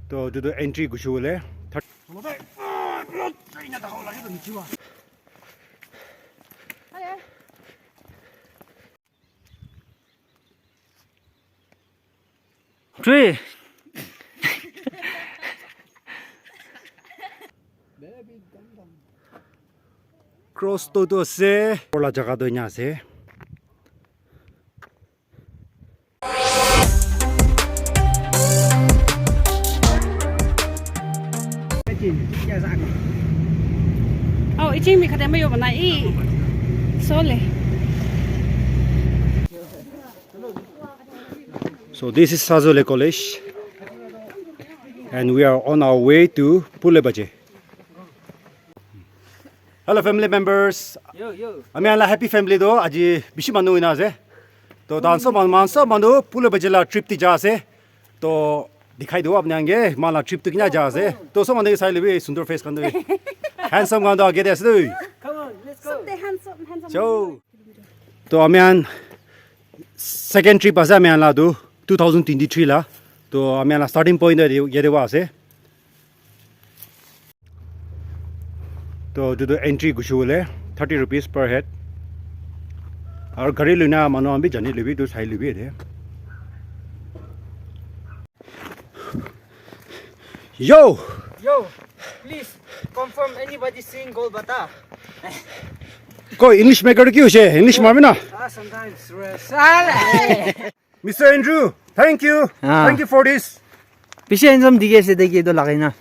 또 저도 엔트리 구쇼래. Tree. 크로스 또도세 올라자가도 냐세. 이제 미카데 마요 바나 이 솔레. So this is Sazole College, and we are on our way to Puliebadze. Hello family members. Yo. Ami ala happy family do aji bishi manu ina ase. To danso manu Puliebadze la trip ti ja ase. To dikhai do apne ange mala trip tu kina ja ase. To so manu sai lebi sundar face kan do. Handsome kan do age de ase do. Come on, let's go. handsome. So to ami second trip ase ami ala do 2023 la. To ami ala starting point ye de wa ase. तो जो entry गुशुले 30 rupees पर head और घड़ी लुना मानो हम भी जाने लेबी तो साई लेबी है yo Please confirm anybody seeing gold bata. कोई इंग्लिश में कर क्यों से इंग्लिश में ना Sometimes Mr. Andrew thank you for this Pishi handsome dige se degi do lagay na.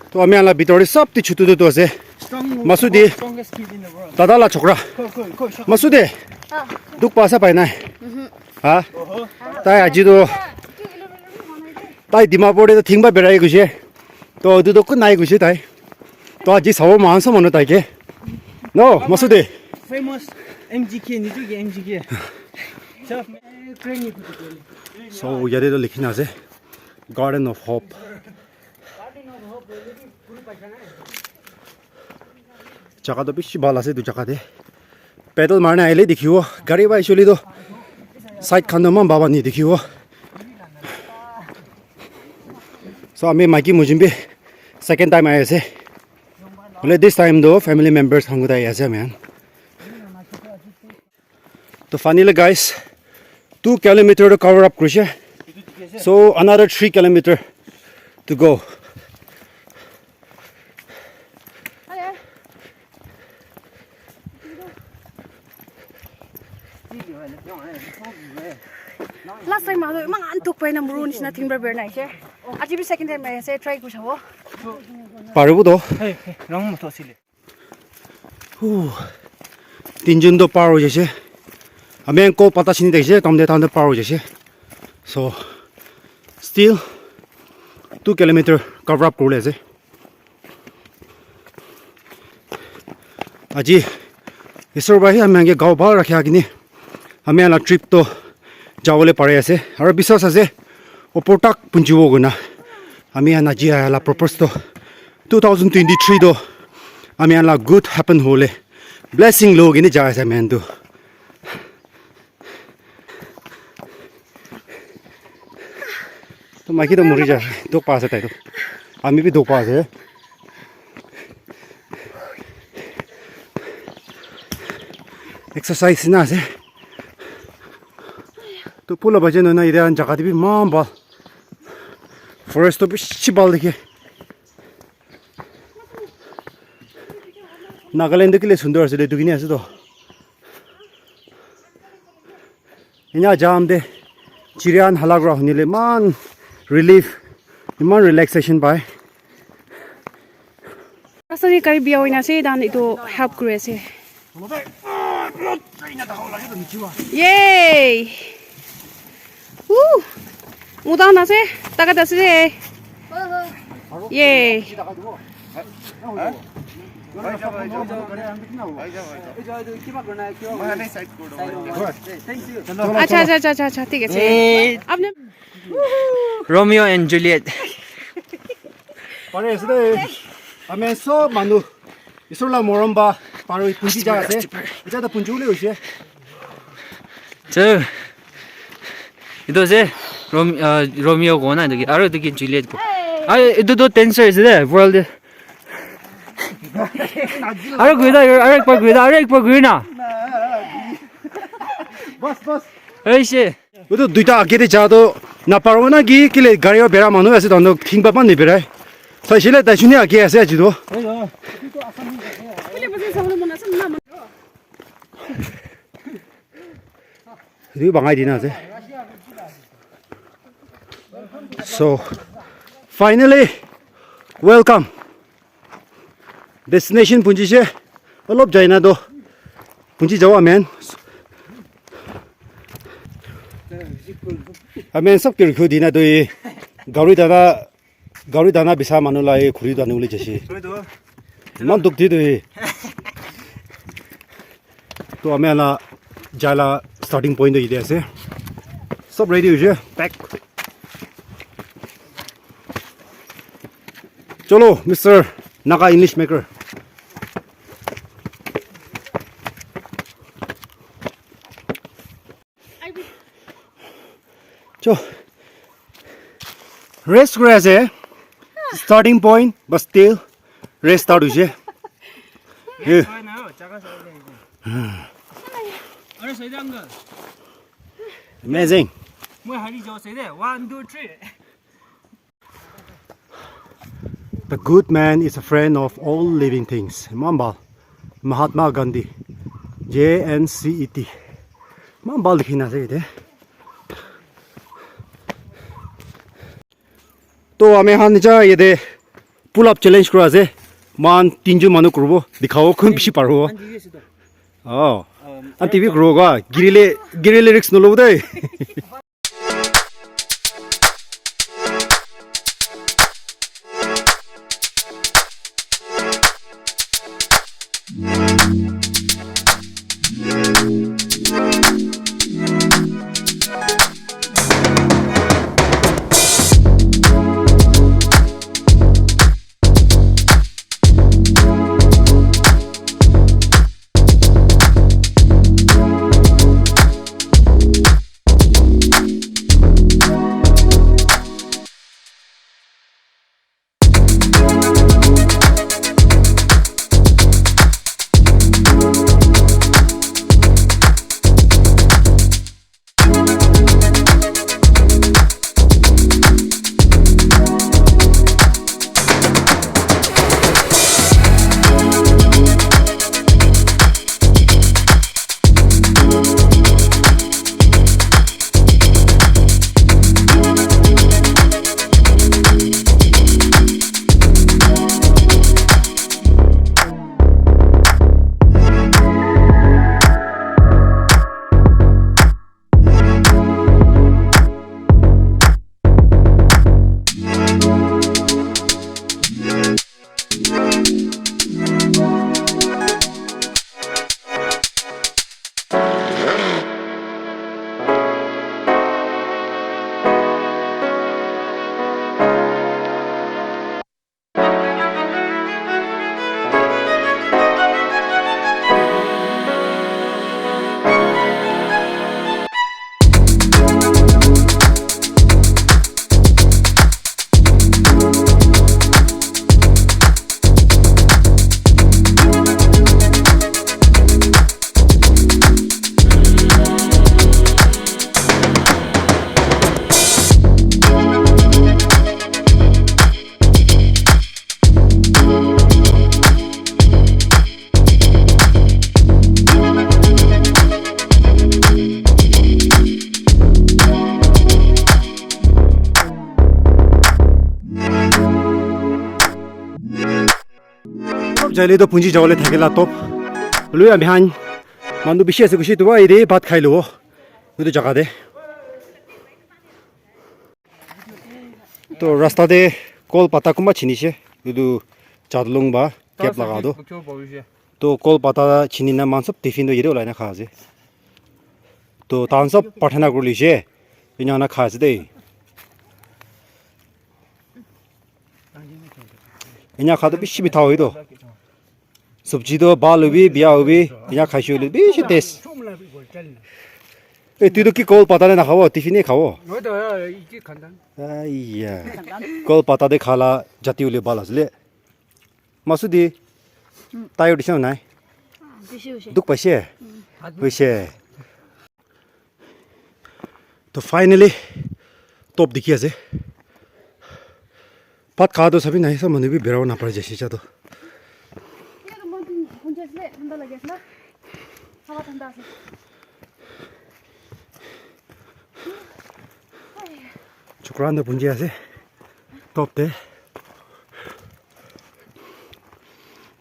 तो हमें आला बितोरे सब ती छुटू तो से Masoodi Strongest kid in the world. दादा ला छोकरा मसूदे दुख पासा पाइना हाँ ताई आजी तो ताई दिमापुर तो थिंग बा बेराई कुछ तो अदु तो कुछ नहीं कुछ ताई तो आजी सब मानस मनो ताई के no मसूदे Famous MGK ni tu MGK. so यारे तो लिखना से Garden of Hope जगह तो बिच्ची बाला से दो जगह दे पैदल मारने आए ले दिखियो गाड़ी बाई चली तो साइड खानों में बाबा नहीं दिखियो so हमें माइकी मुझे second time आए से बोले this time दो family members हमको दाई ऐसे मैन तो finally guys 2 kilometers to cover up cruise so another 3 kilometers to go Last time I mang antuk pa na murun na timber bear na siya. At yung second time I say try ko siya wo. पारबो तो Hey, wrong mo to sile. तीन जन तो पार हो जैसे हमें को पता नहीं देखे तमने तांदे पार हो जैसे so still 2 kilometers cover up कर ले से अजी इसर भाई हमें आगे गाँव बाहर रखे आगे नहीं हमें आला ट्रिप तो जाओले पड़े ऐसे और विश्वास ऐसे वो पोटाक पुंजुओ गुना हमें आना जी आला प्रपोज तो 2023 तो हमें आला good happen होले blessing लोग इन्हें जाए ऐसे मैं तो माइकी तो मुरी जा दो पास है तो हमें भी दो पास है एक्सरसाइज ना से तो पुलिएबाजे ना इधर जगह भी मां बाल फॉरेस्ट तो भी बाल देखिए नागालैंड के लिए सुंदर से दुखी नहीं ऐसे तो यहाँ जाम दे चिड़ियान हलाग्रा होने ले मान रिलीफ मान रिलैक्सेशन पाए Asal kari biaw na siya dan ito help crew siya. Yay! Woo! Mudah na siya. Taga na siya. Yay! अच्छा ठीक है आपने Romeo and Juliet. पारे ऐसे हमें सब मानो इसरोला मोरम्बा पारो पुंजी जा से इधर तो पुंजूले होइसे 저 이도세 Romeo ko na dagi aro dagi Juliet ko ay ito tensor is there world aro guida na बस hey she वो तो दुईटा आगे दे जा तो ना पारो ना कि ले गाड़ी और बेरा मानो ऐसे तो थिंग पापा नहीं बेरा सही से ले ताशुनी आगे ऐसे आज तो Puliebadze sablo mona sa na 이거 방아이 되나 세 So finally welcome destination punji se অলপ যাই না তো punji যাও আমেন 아멘 섭 결코 디나 도 가우리 다나 비사 마누라에 구리도 안 올리 제시 만 독디도 또 아메나 자라 스타팅 포인트 이데세 섭 레디 우제 백 चलो मिस्टर नागा इंग्लिश मेकर जो रेस्ट ग्रेस है स्टार्टिंग पॉइंट बस स्टिल रेस्ट स्टार्ट हुई है अरे सही अंकल अमेजिंग मैं हरी जो सही दे 1 2 3 The good man is a friend of all living things. Mambal Mahatma Gandhi JNCET Mambal लिखना चाहिए थे तो हमें हाँ निचा ये दे पुल अप चैलेंज करा से मान 3 मानो करो दिखाओ कौन बिशी पार हो हाँ टीवी करोगा गिरिले रिक्स न लो दे जाइले तो पूंजी जावले थकेला तो लुई अभियान मानदु विशेष कुछ तो वाई दे बात खाई लो वो तो जगह दे तो रास्ता दे कोल पता कुमा छिनी से ಇದು चादलुंग बा कैप लगा दो तो कोल पता छिनी ना मान सब टिफिन दो ये वाला ना खा से तो तान सब पठना कर लीजिए इन्हें ना खा से दे इन्हें खा तो बिशी मिठा हुई तो सब्जी तो बाल भी बिया भी इन्हें खाई शुरू भी टेस्ट 에 뒤도 키 거울 바다에 나가고 티피니 가고 어디 이게 간단. 아이야 거울 바다에 가라 자티울레 발라슬레 마수디 타이어 디션 나이 दुख पैसे पैसे तो फाइनली टॉप दिखिए से पात खा दो सभी नहीं सब मने भी बेराव ना पड़े जैसे चाह तो चुकरान तो पुंजिया से टॉप दे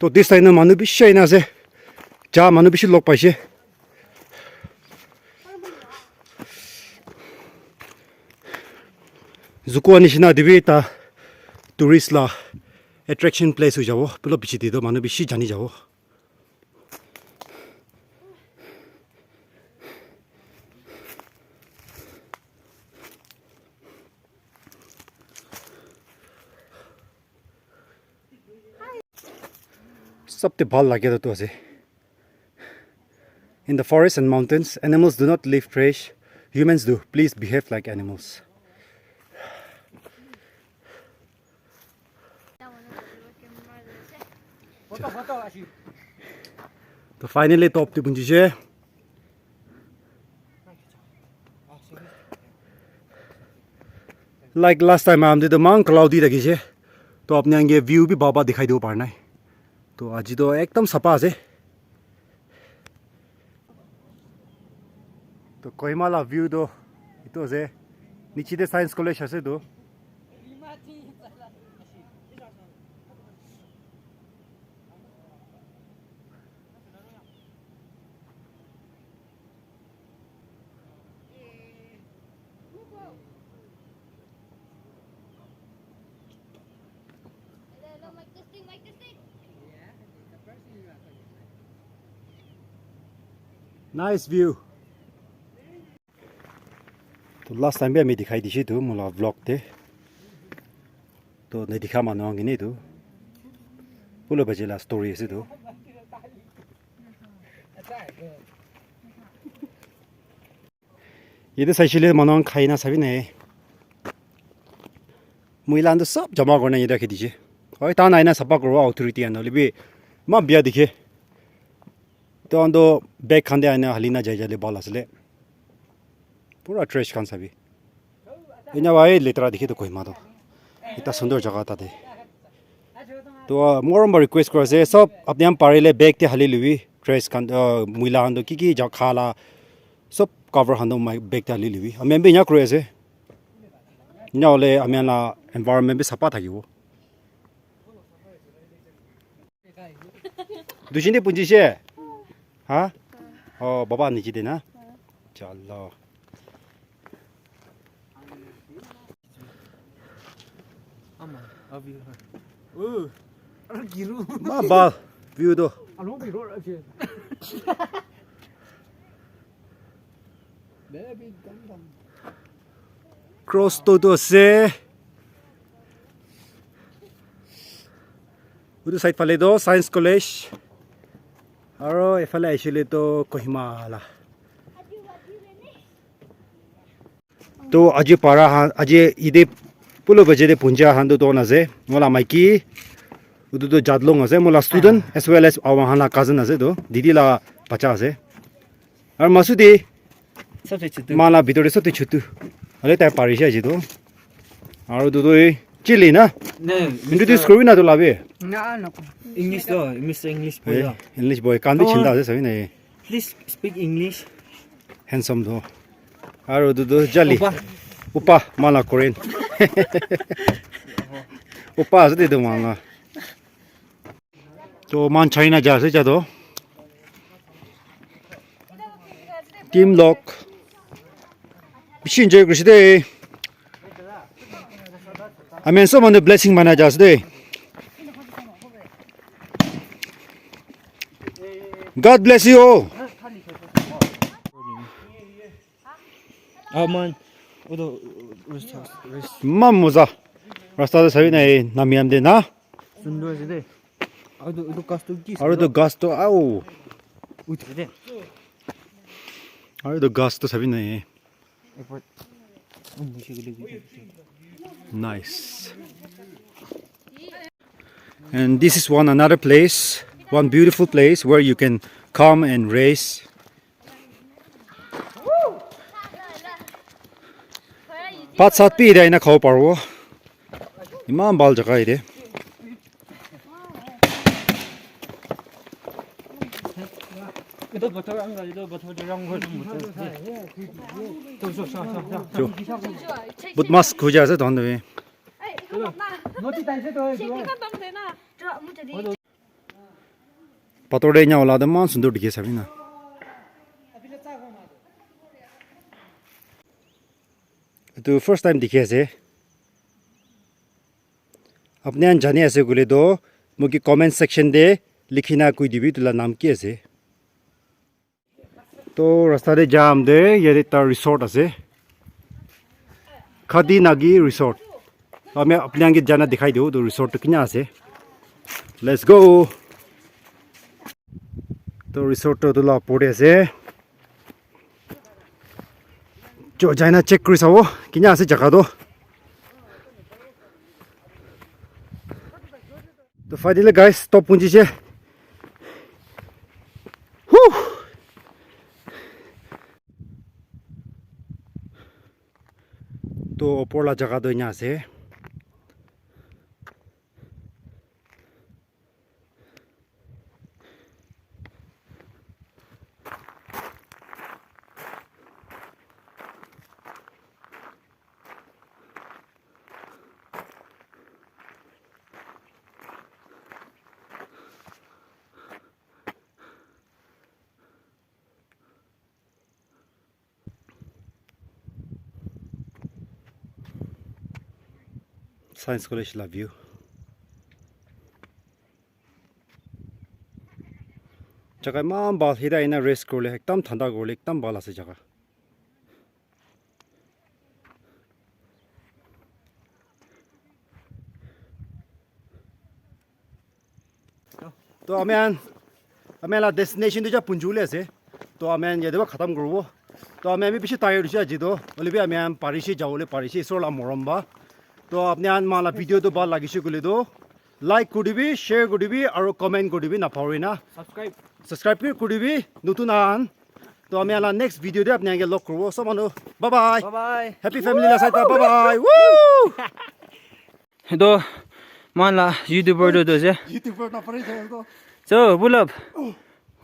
तो दिस टाइम मनु भी शायद ना से 자, 많은 빛이 lokpaise. Zukuani shina dibi ta tourist la attraction place ho jawo. Pulo bichi dido manu bishi jani jawo. Sabte bhal lage da to ase. In the forests and mountains, animals do not leave trash. Humans do. Please behave like animals. So finally, top to bunjije. Like last time, I'm the man cloudy lagi je. तो अपने आगे view भी बाबा दिखाई दे पाना है तो आज तो एकदम सफा है तो कोहिमा ला व्यू तो इतो से नीचे दे साइंस कॉलेज है तो नाइस व्यू तो लास्ट टाइम भी हमें दिखाई दी थी तो मुला व्लॉग थे तो नहीं दिखा मानो आगे नहीं तो पुलियबाजे ला स्टोरी है तो ये तो सही ले मानो खाई ना सभी नहीं महिला तो सब जमा करने ये रखी दीजिए और तान आईना सपा करो अथॉरिटी आना भी माँ बिया दिखे तो अंदो बैग खांदे आईना हलीना जाए जाले बाल असले पूरा ट्रेश खान सभी इन्हें वाई लेतरा दिखे तो कोई मारो इतना सुंदर जगह था दे तो मोर नंबर रिक्वेस्ट करो से सब अपने हम पारे ले बैग ते हली लुवी ट्रेश खान महिला हंदो की जा खाला सब कवर हंदो माय बैग ते हली लुवी हमें भी यहाँ करो से यहाँ वाले हमें ना एनवायरनमेंट भी सपा था वो दूसरी पुंजी से हाँ ओ बाबा नीचे देना चलो मा बाल व्यू दो क्रॉस तो से उधर साइड फाले दो साइंस कॉलेज और ये फाले ऐसे ले तो कोहिमा ला तो आज पारा आज इधे पुलियबाजे दे पुंजा हांदो तो नजे मोला माइकी उधर तो जादलोंग नजे मोला स्टूडेंट एस वेल एस आवाहाना काजन नजे तो दीदी ला बच्चा से और मासुदी माला भीतर सब छुट्टू अरे तार पारी से आज तो और तो चिली ना इंट्रोड्यूस करो ना तो लावे ना ना इंग्लिश तो इंग्लिश बोल इंग्लिश बॉय कान भी चिंता है सभी नहीं प्लीज स्पीक इंग्लिश हैंडसम तो और तो जली उप्पा माला कोरियन उप्पा से तो मांगा तो मान चाइना जा से जादो टीम लॉक बिशी enjoy करते I mean someone the blessing mana जा से God bless you all man 맘 모자 라스타도 사이네 남이암데 나 순도지데 아도 가스도 기 아르도 가스도 아우 우트데 아이도 가스도 잡히네. Nice. And this is another place, one beautiful place where you can come and race. 밭 삐이다 이나 가오 바로. 이만 발 자가 이래. Itu betul enggak? Itu betul yang betul. Tuh. 못 마스크 구자서 돈데. पतोड़े यहाँ औलाद मान सुंदर दिखे सभी ना तो फर्स्ट टाइम दिखे ऐसे अपने यहाँ जाने ऐसे गुले दो मुझे कमेंट सेक्शन दे लिखी ना कोई दिवी तुला नाम की ऐसे तो रास्ता दे जाम दे ये देता रिसोर्ट ऐसे खादी नागी रिसोर्ट तो हमें अपने यहाँ जाना दिखाई दो तो रिसोर्ट किन्या ऐसे लेट्स गो तो रिसोर्ट तो ला पोड़े से जो जाना चेक करी सावो किन्या से जगह दो तो फाइनली गाइस स्टॉप पूंजी से तो ऊपर ला जगह दो यहाँ से Science College la view जगह मां बाल हिरा इना रेस कोले एकदम ठंडा कोले एकदम बाल आसे जगह तो हमें ला डेस्टिनेशन तो जा पुंजुले से तो हमें ये देखो खत्म करो तो हमें अभी पीछे टायर से जी दो बोले भी हमें पारिशी जाओले पारिशी सोला मोरम्बा तो अपने आन माला वीडियो तो बाल लगी शुक्ले दो लाइक कुड़ी शेयर कुड़ी और कमेंट कुड़ी ना पाओ ना सब्सक्राइब कुड़ी नतुन आन तो हमें आला नेक्स्ट वीडियो दे अपने आगे लॉक करो सब मानो bye bye Bye. Happy family ला साइड बाय बाय वू Itu mana YouTuber itu je. YouTuber ना पड़े तो So, Pulab.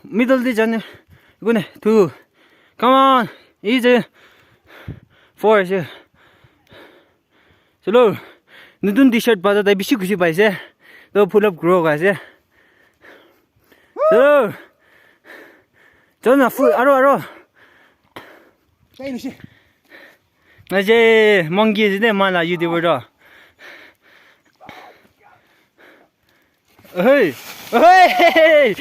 Middle di jane. Gune, 2. Come on. Easy. 4 je. Chalo. Nutun t-shirt bata dai bishi khushi paise. To Pulab grow gaise. So. Chona full aro. कहीं नहीं Naje monkey je ne mana YouTuber do. Hey! Hey!